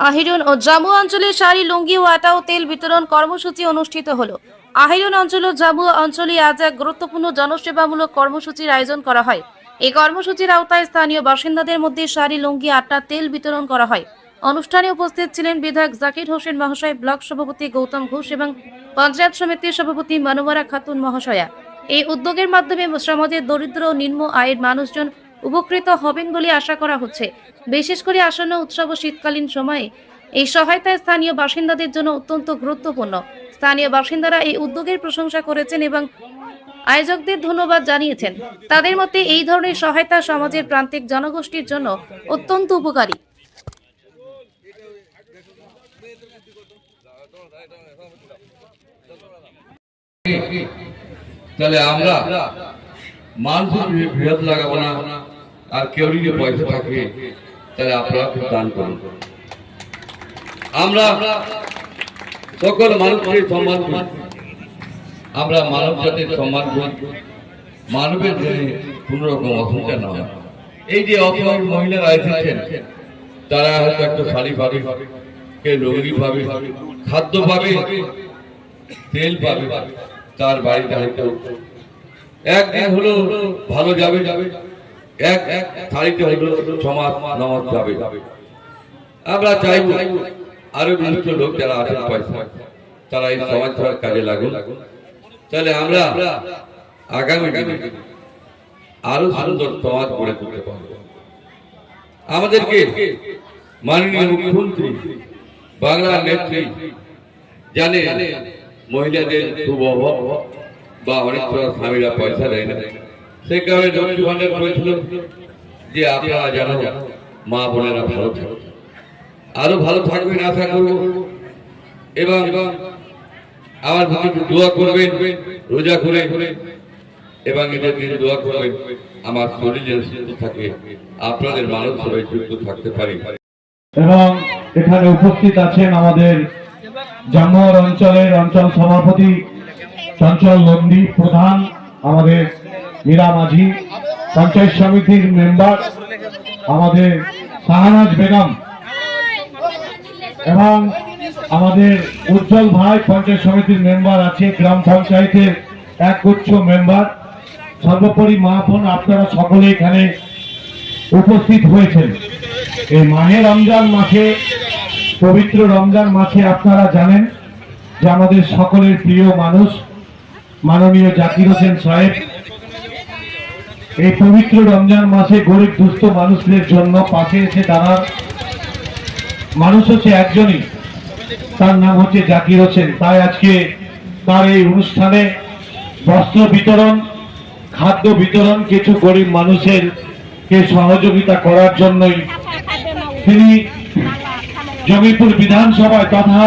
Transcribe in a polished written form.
আহিরন ও জামু অঞ্চলে শাড়ি, লুঙ্গি ও আটা ও তেল বিতরণ কর্মসূচি অনুষ্ঠিত হলো। আহিরন অঞ্চল ও জামু অঞ্চলে আজ এক গুরুত্বপূর্ণ জনসেবামূলক কর্মসূচির আয়োজন করা হয়। এই কর্মসূচির আওতায় স্থানীয় বাসিন্দাদের মধ্যে শাড়ি, লুঙ্গি, আটা, তেল বিতরণ করা হয়। অনুষ্ঠানে উপস্থিত ছিলেন বিধায়ক জাকির হোসেন মহাশয়, ব্লক সভাপতি গৌতম ঘোষ এবং পঞ্চায়েত সমিতির সভাপতি মনোয়ারা খাতুন মহাশয়া। এই উদ্যোগের মাধ্যমে সমাজের দরিদ্র ও নিম্ন আয়ের মানুষজন উপকৃত হবেন বলে আশা করা হচ্ছে। বিশেষ করে আসন্ন উৎসব ও শীতকালীন সময়ে এই সহায়তা স্থানীয় বাসিন্দাদের জন্য অত্যন্ত গুরুত্বপূর্ণ। স্থানীয় বাসিন্দারা এই উদ্যোগের প্রশংসা করেছেন এবং আয়োজকদের ধন্যবাদ জানিয়েছেন। তাদের মতে এই ধরনের সহায়তা সমাজের প্রান্তিক জনগোষ্ঠীর জন্য অত্যন্ত উপকারী। তাহলে আমরা মানুষের বৃহৎ লাগাবো না, আর কেউ যদি পয়সা থাকে তাহলে আপনারা দান করুন। আমরা সকল মানুষকে সম্মান করি, আমরা মানব জাতির সম্মান করি, মানবের জন্য কোন রকম অসুবিধা না হয়। এই যে অসহায় মহিলারা এসেছেন, তারা হয়তো একটা শাড়ি পাবে, কেউ লুঙ্গি পাবে, খাদ্য পাবে, তেল পাবে, তার বাড়িতে হয়তো একদিন হলো ভালো যাবে, এক শাড়িতে হলো সমাজ নামাজ যাবে। আমরা চাইব আরো বিভিন্ন লোক যারা আছেন পয়সা, তারা এই সমাজ সেবার কাজে লাগুন। তাহলে আমরা আগামী দিনে আরো সুন্দর সমাজ গড়ে তুলতে পারব। আমাদেরকে মাননীয় মুখ্যমন্ত্রী, বাংলার নেত্রী জানে মহিলাদের খুব অভাব বা অনেক সময় স্বামীরা পয়সা দেয় না। সেই কারণে লক্ষ্মী ভান্ডার করেছিল যে আপনারা জানো মা বোনেরা ভালো থাকবে, আরো ভালো থাকবেন আশা করব। এবং আমার প্রতি দোয়া করবেন রোজা করে, এবং এদের দিন দোয়া করবেন আমার শরীর যেন সুস্থ থাকে, আপনাদের মানব সবাই যুক্ত থাকতে পারি। এবং এখানে উপস্থিত আছেন আমাদের জামুয়ার অঞ্চলের অঞ্চল সভাপতি চঞ্চল নন্দী, প্রধান আমাদের মীরা মাঝি, পঞ্চায়েত সমিতির মেম্বার আমাদের শাহনাজ বেগম, এবং আমাদের উজ্জ্বল ভাই পঞ্চায়েত সমিতির মেম্বার আছে, গ্রাম পঞ্চায়েতের একগুচ্ছ মেম্বার, সর্বোপরি মা বোন আপনারা সকলে এখানে উপস্থিত হয়েছেন। এই মাহে রমজান মাসে, পবিত্র রমজান মাসে আপনারা জানেন যে আমাদের সকলের প্রিয় মানুষ মাননীয় জাকির হোসেন সাহেব এই পবিত্র রমজান মাসে গরিব দুস্থ মানুষদের জন্য পাশে এসে দাঁড়ার মানুষ হচ্ছে একজনই, তার নাম হচ্ছে জাকির হোসেন। তাই আজকে তার এই অনুষ্ঠানে বস্ত্র বিতরণ, খাদ্য বিতরণ, কিছু গরিব মানুষের কে সহযোগিতা করার জন্যই তিনি জমিপুর বিধানসভায় তথা